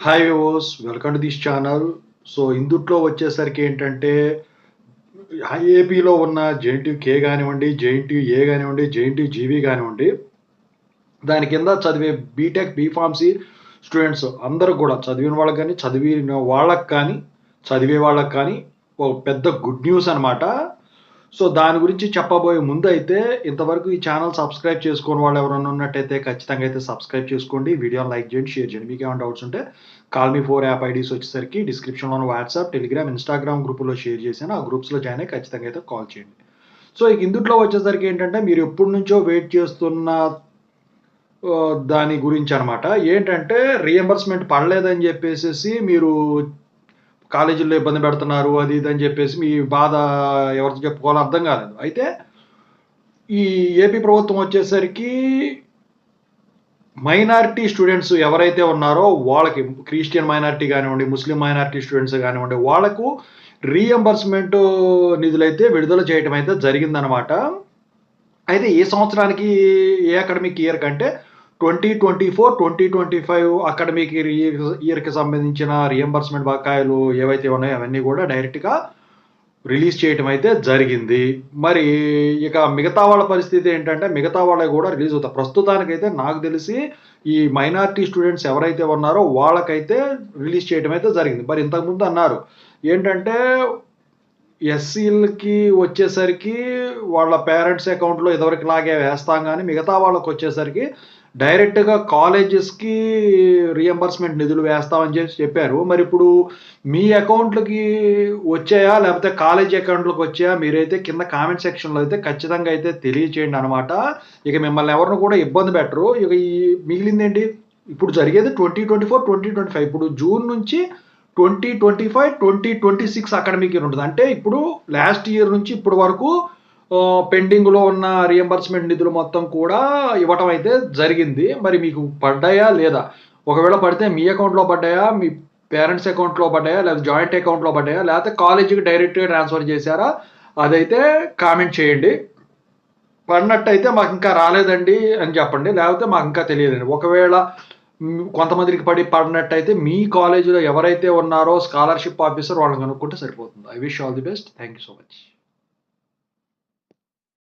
Hi viewers, welcome to this channel. So ఇందుట్లో వచ్చేసరికి ఏంటంటే ఏపీలో ఉన్న జేఎన్‌టీయూ కే కానివ్వండి, జేఎన్‌టీయూ ఏ కానివ్వండి, జేఎన్‌టీయూ జీవీ కానివ్వండి, దాని కింద చదివే బీటెక్, బీఫార్మసీ స్టూడెంట్స్ అందరూ కూడా చదివిన వాళ్ళకి కానీ, చదివిన వాళ్ళకి కానీ, చదివే వాళ్ళకి కానీ ఒక పెద్ద గుడ్ న్యూస్ అనమాట. సో దాని గురించి చెప్పబోయే ముందు అయితే ఇంతవరకు ఈ ఛానల్ సబ్స్క్రైబ్ చేసుకోని వాళ్ళు ఎవరైనా ఉన్నట్టయితే ఖచ్చితంగా అయితే సబ్స్క్రైబ్ చేసుకోండి. వీడియోని లైక్ చేయండి, షేర్ చేయండి. మీకు ఏమైనా డౌట్స్ ఉంటే కాల్ మీ 4 యాప్ ఐడీస్ వచ్చేసరికి డిస్క్రిప్షన్‌లోని వాట్సాప్, టెలిగ్రామ్, ఇన్‌స్టాగ్రామ్ గ్రూపుల్లో షేర్ చేశాను. ఆ గ్రూప్స్‌లో జాయిన్ అయ్యి ఖచ్చితంగా అయితే కాల్ చేయండి. సో ఇక ఇందుట్లో వచ్చేసరికి ఏంటంటే మీరు ఎప్పటినుంచో వెయిట్ చేస్తున్న దాని గురించి అనమాట. ఏంటంటే రీయింబర్స్‌మెంట్ పడలేదని చెప్పేసేసి మీరు కాలేజీల్లో ఇబ్బంది పెడుతున్నారు అది ఇది అని చెప్పేసి మీ బాధ ఎవరితో చెప్పుకోవాలో అర్థం కాలేదు. అయితే ఈ ఏపీ ప్రభుత్వం వచ్చేసరికి మైనారిటీ స్టూడెంట్స్ ఎవరైతే ఉన్నారో వాళ్ళకి క్రిస్టియన్ మైనారిటీ కానివ్వండి, ముస్లిం మైనారిటీ స్టూడెంట్స్ కానివ్వండి, వాళ్ళకు రీయింబర్స్‌మెంట్ నిధులైతే విడుదల చేయటం అయితే జరిగిందనమాట. అయితే ఈ సంవత్సరానికి ఏ అకాడమిక్ ఇయర్ కంటే 2024, 2025 అకాడమిక్ ఇయర్‌కి సంబంధించిన రీయింబర్స్‌మెంట్ బకాయిలు ఏవైతే ఉన్నాయో అవన్నీ కూడా డైరెక్ట్‌గా రిలీజ్ చేయటం అయితే జరిగింది. మరి ఇక మిగతా వాళ్ళ పరిస్థితి ఏంటంటే, మిగతా వాళ్ళవి కూడా రిలీజ్ అవుతాయి. ప్రస్తుతానికైతే నాకు తెలిసి ఈ మైనారిటీ స్టూడెంట్స్ ఎవరైతే ఉన్నారో వాళ్ళకైతే రిలీజ్ చేయటం అయితే జరిగింది. మరి ఇంతకుముందు అన్నారు ఏంటంటే, ఎస్సీలకి వచ్చేసరికి వాళ్ళ పేరెంట్స్ అకౌంట్‌లో ఇదివరకులాగే వేస్తాం గానీ, మిగతా వాళ్ళకొచ్చేసరికి డైరెక్ట్‌గా కాలేజెస్‌కి రీయింబర్స్‌మెంట్ నిధులు వేస్తామని చెప్పారు. మరిప్పుడు మీ అకౌంట్‌లకి వచ్చాయా? లేపోతే కాలేజీ అకౌంట్‌లకి వచ్చాయా? మీరైతే కింద కామెంట్ సెక్షన్‌లో అయితే ఖచ్చితంగా అయితే తెలియచేయండి అనమాట. ఇక మిమ్మల్ని ఎవరిని కూడా ఇబ్బంది పెట్టరు. ఇక ఈ మిగిలిందేంటి? ఇప్పుడు జరిగేది 2024, 2025 ఇప్పుడు జూన్ నుంచి 2025, 2026 అకాడమిక్ ఇయర్ ఉంటది. అంటే ఇప్పుడు లాస్ట్ ఇయర్ నుంచి ఇప్పటి వరకు పెండింగ్‌లో ఉన్న రీయింబర్స్‌మెంట్ నిధులు మొత్తం కూడా ఇవ్వటం అయితే జరిగింది. మరి మీకు పడ్డాయా? లేదా? ఒకవేళ పడితే మీ అకౌంట్‌లో పడ్డాయా? మీ పేరెంట్స్ అకౌంట్‌లో పడ్డాయా? లేదా జాయింట్ అకౌంట్‌లో పడ్డాయా? లేకపోతే కాలేజీకి డైరెక్ట్‌గా ట్రాన్స్‌ఫర్ చేశారా? అదైతే కామెంట్ చేయండి. పడినట్టయితే మాకింకా రాలేదండి అని చెప్పండి. లేకపోతే మాకింకా తెలియదండి. ఒకవేళ కొంతమందికి పడినట్టయితే మీ కాలేజీలో ఎవరైతే ఉన్నారో స్కాలర్‌షిప్ ఆఫీసర్ వాళ్ళని కనుక్కుంటే సరిపోతుంది. I wish all the best. Thank you so much.